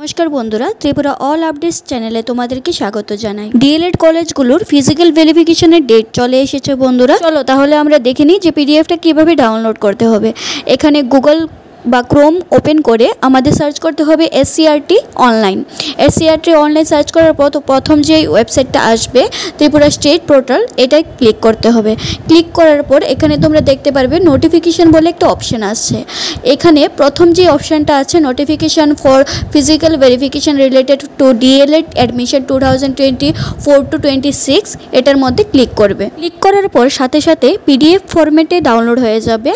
নমস্কার বন্ধুরা, Tripura all updates চ্যানেলে তোমাদেরকে স্বাগত জানাই। ডিএলএড কলেজগুলোর ফিজিক্যাল ভেরিফিকেশনের ডেট চলে এসেছে বন্ধুরা। চলো তাহলে আমরা দেখে নিই যে পিডিএফটা কিভাবে ডাউনলোড করতে হবে। এখানে গুগল বা ক্রোম ওপেন করে আমাদের সার্চ করতে হবে SCRT online. SCRT online search করার পর প্রথম যে ওয়েবসাইটটা আসবে ত্রিপুরা স্টেট পোর্টাল, এটাই ক্লিক করতে হবে। ক্লিক করার পর এখানে তোমরা দেখতে পারবে নোটিফিকেশান বলে একটা অপশান আসছে। এখানে প্রথম যে অপশানটা আছে notification for physical verification related to DElEd admission 2024-26 এটার মধ্যে ক্লিক করবে। ক্লিক করার পর সাথে সাথে পিডিএফ ফরম্যাটে ডাউনলোড হয়ে যাবে।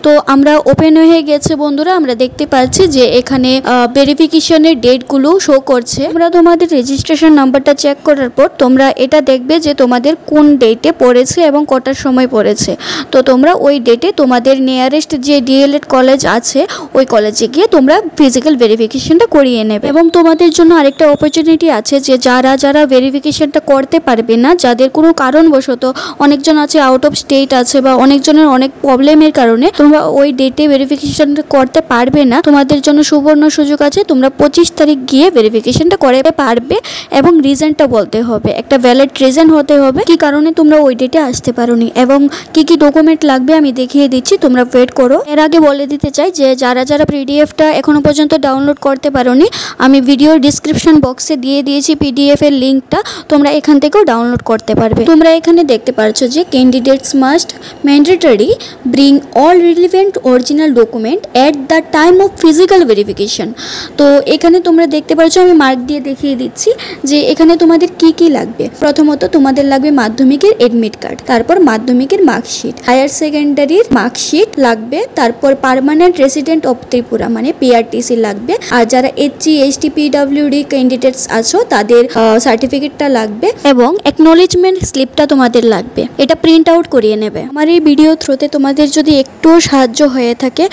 তো আমরা ওপেন হয়ে গেছে বন্ধুরা, আমরা দেখতে পাচ্ছি যে এখানে ভেরিফিকেশনের ডেটগুলো শো করছে। আমরা তোমাদের রেজিস্ট্রেশন নাম্বারটা চেক করার পর তোমরা এটা দেখবে যে তোমাদের কোন ডেটে পড়েছে এবং কটার সময় পড়েছে। তো তোমরা ওই ডেটে তোমাদের নিয়ারেস্ট যে ডিএলএড কলেজ আছে ওই কলেজে গিয়ে তোমরা ফিজিক্যাল ভেরিফিকেশনটা করিয়ে নেবে। এবং তোমাদের জন্য আরেকটা অপরচুনিটি আছে যে যারা ভেরিফিকেশনটা করতে পারবে না, যাদের কোনো কারণবশত, অনেকজন আছে আউট অফ স্টেট আছে বা অনেকজনের অনেক প্রবলেমের কারণে তোমরা ওই ডেটে ভেরিফিকেশনটা করতে পারবে না, তোমাদের জন্য সুবর্ণ সুযোগ আছে। তোমরা 25 তারিখ গিয়ে ভেরিফিকেশনটা করতে পারবে এবং রিজনটা বলতে হবে, একটা ভ্যালিড রিজন হতে হবে কি কারণে তোমরা ওই ডেটে আসতে পারোনি এবং কি ডকুমেন্ট লাগবে আমি দেখিয়ে দিচ্ছি, তোমরা ওয়েট করো। এর আগে বলে দিতে চাই যে যারা পিডিএফটা এখনো পর্যন্ত ডাউনলোড করতে পারোনি, আমি ভিডিওর ডিসক্রিপশন বক্সে দিয়ে দিয়েছি পিডিএফ এর লিঙ্কটা, তোমরা এখান থেকেও ডাউনলোড করতে পারবে। তোমরা এখানে দেখতে পারছো যে candidates must mandatory bring all relevant original document at the time of physical verification. তো এখানে তোমরা দেখতে পাচ্ছ, আমি মার্ক দিয়ে দেখিয়ে দিচ্ছি যে এখানে তোমাদের কি লাগবে। প্রথমত তোমাদের লাগবে মাধ্যমিকের এডমিট কার্ড, তারপর মাধ্যমিকের মার্কশিট, হায়ার সেকেন্ডারির মার্কশিট লাগবে, তারপর পার্মানেন্ট রেসিডেন্ট অফ ত্রিপুরা মানে পিআরটিসি লাগবে। আর যারা এইচসি এসটি পিডব্লিউডি ক্যান্ডিডেটস আছো তাদের সার্টিফিকেটটা লাগবে এবং অ্যাকনোলেজমেন্ট স্লিপটা তোমাদের লাগবে। এটা প্রিন্ট আউট করিয়ে নেবে। আমার এই ভিডিও থ্রুতে তোমাদের যদি একটু সাহায্য হয়ে থাকে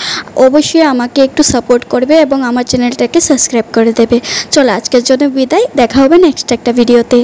অবশ্যই আমাকে একটু সাপোর্ট করবে এবং আমার চ্যানেলটাকে সাবস্ক্রাইব করে দেবে। চলো আজকের জন্য বিদায়, দেখা হবে নেক্সট একটা ভিডিওতে।